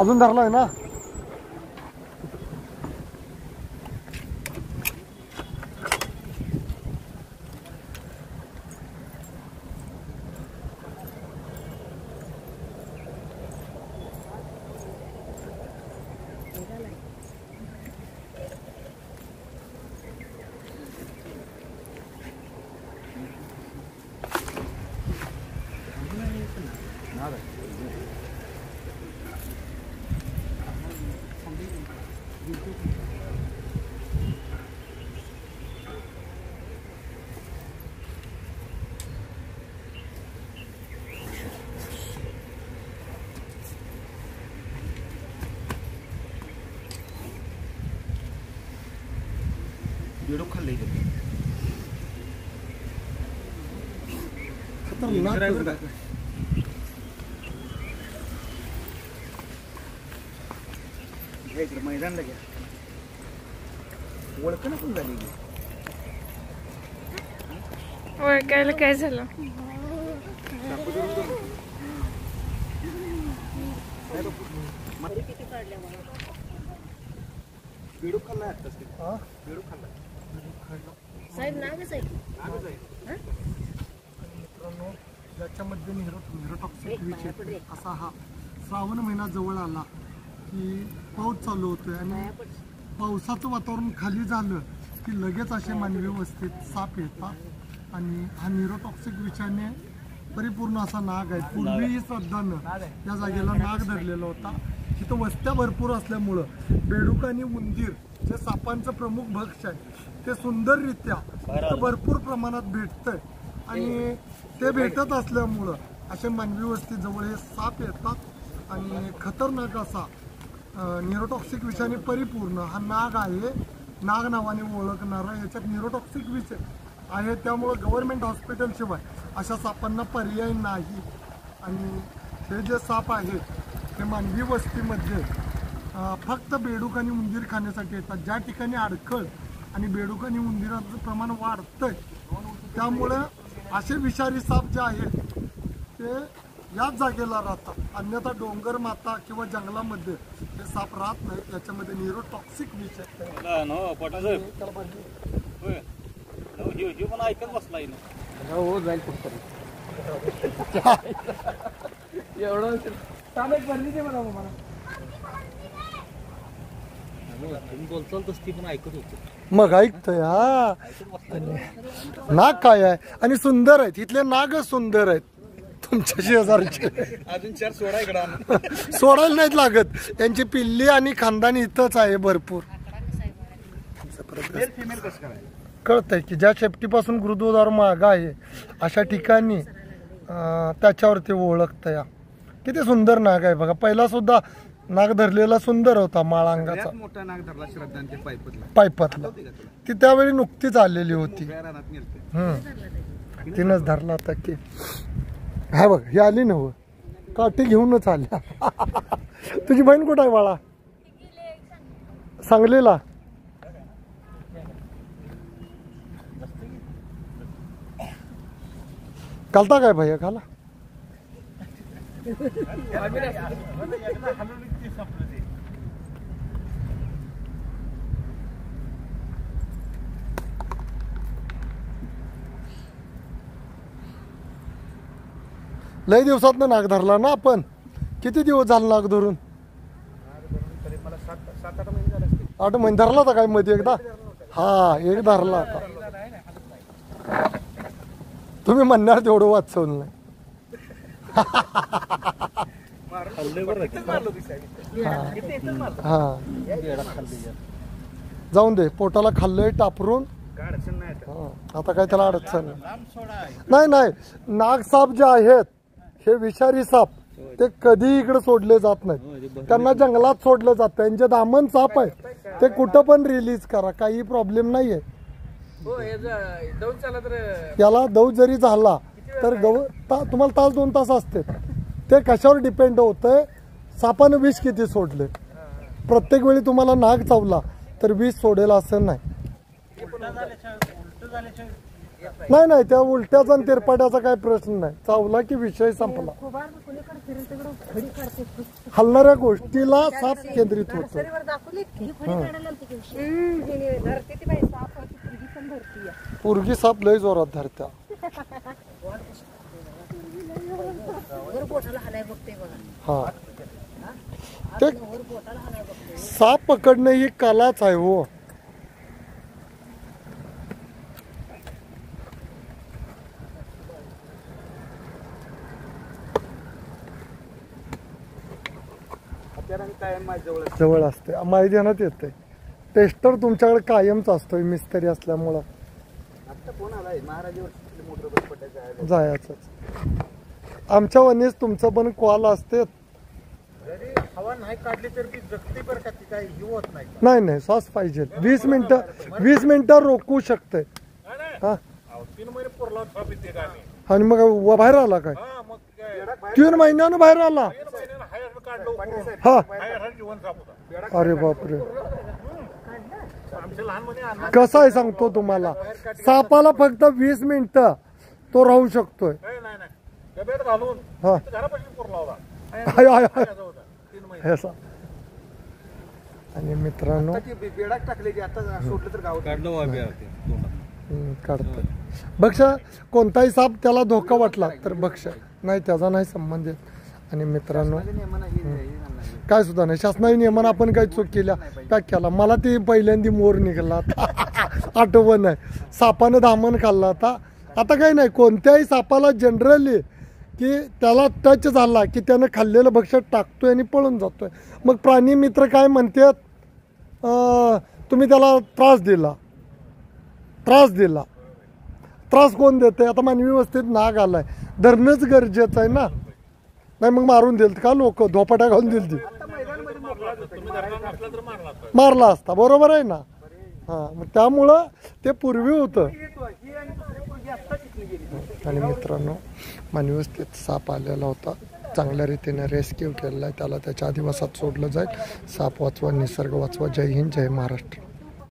अजून धरलाय ना? बेडूक खाल्ले मैदान लगे ओळखणं पण झाली ओळखायला काय झालं? बेडूक खाल्लाय आत्ताच बेडूक खाल्लाय साहेब नागच आहे मित्रांनो, याच्यामध्ये न्यूरोटॉक्सिक विष असा हा श्रावण महिना जवळ आला की पाऊस चालू होतोय आणि पावसाचं वातावरण खाली झालं की लगेच असे मानवी वस्तीत साप येतात आणि हा न्यूरोटॉक्सिक विषाने परिपूर्ण असा नाग आहे. पूर्वीही श्रद्धानं या जागेला नाग धरलेला होता. तिथं वस्त्या भरपूर असल्यामुळं बेडूक आणि उंदीर जे सापांचं प्रमुख भक्ष आहे ते सुंदररित्या भरपूर प्रमाणात भेटतंय आणि ते भेटत असल्यामुळं असे मानवी वस्ती जवळ हे साप येतात आणि खतरनाक असा न्यूरोटॉक्सिक विषाने परिपूर्ण हा नाग आहे. नाग नावाने ओळखणारा याच्यात न्यूरोटॉक्सिक विष आहे. त्यामुळं गव्हर्नमेंट हॉस्पिटलशिवाय अशा सापांना पर्याय नाही आणि हे जे साप आहेत ते मानवी वस्तीमध्ये फक्त बेडूक आणि उंदीर खाण्यासाठी येतात. ज्या ठिकाणी अडखळ आणि बेडूक आणि उंदीराचं प्रमाण वाढतंय त्यामुळं असे विषारी साप जे आहेत ते याच जागेला राहतात. अन्यथा डोंगर माता किंवा जंगलामध्ये हे साप राहत नाहीत. याच्यामध्ये न्यूरोटॉक्सिक विष मग ऐकतोय. हा नाग काय आहे आणि सुंदर आहेत. इथले नाग सुंदर आहेत. तुमच्या शेजारचे अजून 4 सोडा इकडे सोडायला नाहीत लागत. यांची पिल्ली आणि खानदान इथंच आहे भरपूर. फिमेल कसं करायचं कळतंय की ज्या शेपटीपासून गुरुद्वार माग आहे अशा ठिकाणी त्याच्यावरती ओळखतंय. किती सुंदर नाग आहे बघा. पहिला सुद्धा नाग धरलेला सुंदर होता माळांगाचा. मोठा नाग धरला श्रद्धांचे पायपातला ती त्यावेळी नुकतीच आलेली होती. तिनंच धरला होता की हा बघ ही आली ना काठी घेऊनच आल्या. तुझी बहीण कुठं आहे बाळा? सांगलीला. घालता काय भैया घाला. लय दिवसात नाग धरला ना आपण. किती दिवस झाले नाग धरून? 8 महिने धरला होता काय मध्ये एकदा? हा एक धरला होता. तुम्ही म्हणणार तेवढं वाचवलं नाही. हा जाऊन दे. पोटाला खाल्लंय टापरून. आता काय त्याला अडचण नाही. नाही नाग साप जे आहेत हे विषारी साप ते कधी इकडे सोडले जात नाहीत. त्यांना जंगलात सोडलं जात. त्यांचे दामन साप आहे ते कुठं पण रिलीज करा काही प्रॉब्लेम नाहीये. याला दौड जरी झाला तर तुम्हाला तास 2 तास असते. ते कशावर डिपेंड होतंय सापानं विष किती सोडले. प्रत्येक वेळी तुम्हाला नाग चावला तर विष सोडेल असं नाही. नाही नाही, त्या उलट्याचा आणि तिरपाट्याचा काही प्रश्न नाही, चावला की विषय संपला. हलणाऱ्या गोष्टीला साप केंद्रित होतो. पोरगी साप लय जोरात धरत्या. हा, ते साप पकडणं ही कलाच आहे हो. जवळ असते, मैदानात येते. टेस्टर तुमच्याकडे कायमच असतोय मिस्त्री असल्यामुळं. जायचं आमच्या वनीस तुमचं पण कॉल असते. हवा नाही काढली तर ती जगती बरं का, ती काही ही होत नाही. नाही नाही, श्वास पाहिजे. 20 मिनिटं रोखू शकते. हा, 3 महिने पुरला आणि मग बाहेर आला काय? 3 महिन्यानं बाहेर आला. हा, अरे बापरे. कसं आहे सांगतो तुम्हाला, सापाला फक्त 20 मिनिटं तो राहू शकतोय. हा, आणि मित्रांनो काढतोय बक्ष. कोणताही साप त्याला धोका वाटला तर बक्ष नाही, त्याचा नाही संबंधित. आणि मित्रांनो काय सुद्धा नाही, शासनाने नियमन आपण काही चूक केल्या पॅक केला. मला ते पहिल्यांदा मोर निघाला आठवण आहे. सापानं दामन खाल्ला होता. आता काही नाही, कोणत्याही सापाला जनरली की त्याला टच झाला की त्यानं खाल्लेलं भक्ष्य टाकतोय आणि पळून जातोय. मग प्राणी मित्र काय म्हणतात, तुम्ही त्याला त्रास दिला. त्रास कोण देते? आता मानवी वस्तीत नाग आलाय, धरणंच गरजेचं आहे ना. नाही मग मारून दिल का लोक, धोपाट्या घालून दिल, मारला असता. बरोबर आहे ना. हा, मग त्यामुळं ते पूर्वी होतं. आणि मित्रांनो मानवी वस्तीत साप आलेला होता, चांगल्या रीतीने रेस्क्यू केलेला आहे. त्याला त्याच्या आदिवासात सोडलं जाईल. साप वाचवा, निसर्ग वाचवा. जय हिंद, जय महाराष्ट्र.